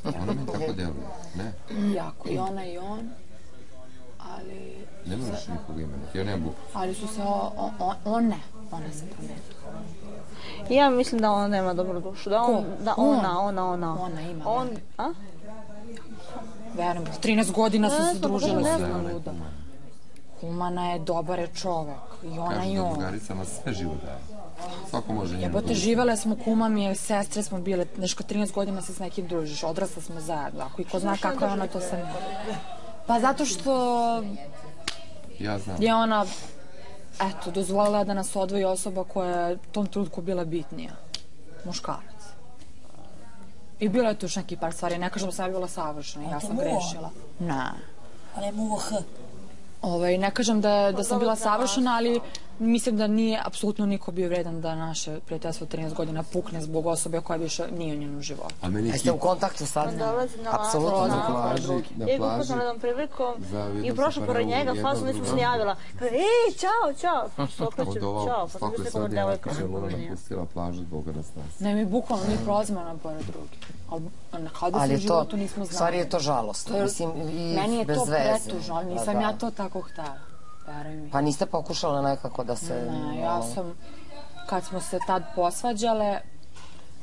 Ona mi tako deluje, ne? Jako, i ona i on, ali... Ne možeš nikog imenovati, ja nemam buku. Ali su se, ona se promenila. Ja mislim da on nema dobru dušu. Da ona. Ona ima. A? Verujem, 13 godina su se družile sa luda. Humana je, dobar je čovek. I ona i on. Kažu da drugaricama sve život daje. Svako može njenu Jebote, živele smo, kuma mi je, sestre smo bile, nešto 13 godina se s nekim družiš, odrasla smo zajedno. Ako i ko zna kako je ona, to sam ja. Pa zato što Ja znam. je ona, eto, dozvolila da nas odvoji osoba koja je u tom trenutku bila bitnija. Muškarac. I bilo je tu još neki par stvari. Ne kažem da sam ja bila savršena, ja sam grešila. Ne. A ne muvo H. Ne kažem da sam bila savršena, ali mislim da nije apsolutno niko bio vredan da naše prijateljstvo 13 godina pukne zbog osobe koja više nije u njenom životu. Jeste u kontaktu sad? Apsolutno. Na plaži. Ja ga upoznam jednom prilikom i prošla pored njega, fazu nisam se javila. Ej, čao! Sokrećem, čao. Pa sam mislila da devojka se Luna napustila plažu zbog nas. Ne, mi bukvalno mi prolazimo na pored drugi. Kao da se u životu nismo znali. Stvari je to žalostno. Meni je to pretužno, ali nisam ja to tako htela. Pa niste pokušale nekako da se... Ne, ja sam, kad smo se tad posvađale,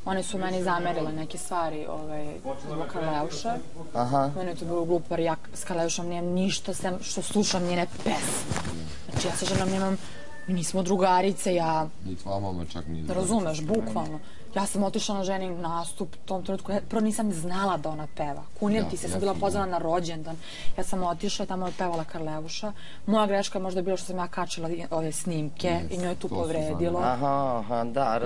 one su meni zamerile neke stvari zbog Karleuše. Meni je to bilo glupo, jer ja s Karleušom nemam ništa, sem što slušam njene pesme. Znači, ja sa ženom nemam, mi nismo drugarice, ja... Ni tvoja mama čak nije... Razumeš, bukvalno. Ja sam otišla na ženin nastup u tom trenutku, prvo nisam znala da ona peva. Kunijem ti se, sam bila pozvana na rođendan. Ja sam otišla i tamo je pevala Karleuša. Moja greška je možda bila što sam ja kačila ove snimke i njoj je tu povredilo.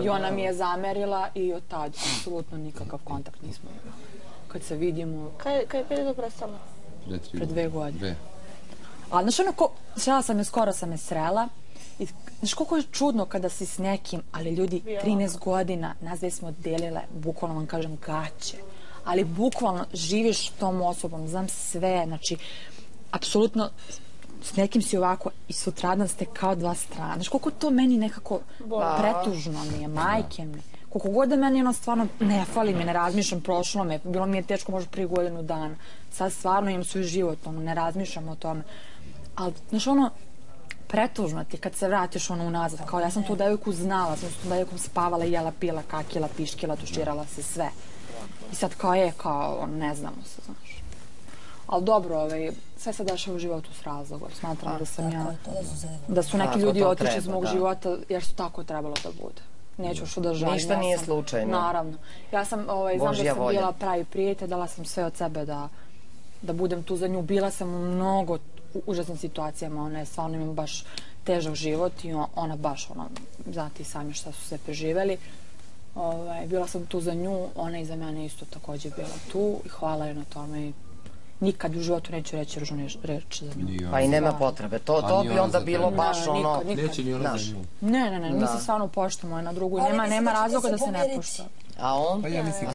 I ona mi je zamerila i od tad apsolutno nikakav kontakt nismo imali. Kad se vidimo... Kad je to prestalo? Pred 2 godine. A znaš ono, skoro sam je srela. Znaš koliko je čudno kada si s nekim, ali ljudi 13 godina, nas dve smo delile, bukvalno vam kažem, gaće. Ali bukvalno živiš s tom osobom, znam sve, znači, apsolutno s nekim si ovako i sutradan ste kao dva strana. Znaš koliko to meni nekako pretužno mi je, majke mi. Koliko god da meni ono stvarno ne fali mi, ne razmišljam, prošlo me, bilo mi je teško možda prije godinu dana. Sad stvarno imam svoj život, ne razmišljam o tome. Ali, znaš ono, pretužno ti kad se vratiš unazad, kao ja sam tu devojku znala, sam tu devojkom spavala, jela, pila, kakila, piškila, tuširala se, sve. I sad kao ne znamo se, znaš. Ali dobro, sve se dešava u životu s razlogom. Smatram da sam ja, da su neki ljudi otišli iz mog života jer su tako trebalo da bude. Neću što da žalim. Ništa nije slučajno. Naravno. Ja sam, znam da sam bila pravi prijatelj, dala sam sve od sebe da budem tu za nju. Bila sam u mnogo užasnim situacijama, ona je stvarno ima baš težak život i ona baš, znate i sami šta su sve preživeli. Bila sam tu za nju, ona i za mene isto također bila tu i hvala joj na tome i nikad u životu neću reći ružnu reč za nju. Pa i nema potrebe, to bi onda bilo baš ono... Neće ni ona za nju. Ne, mi se stvarno poštujemo jedna drugu i nema razloga da se ne pošta. A on?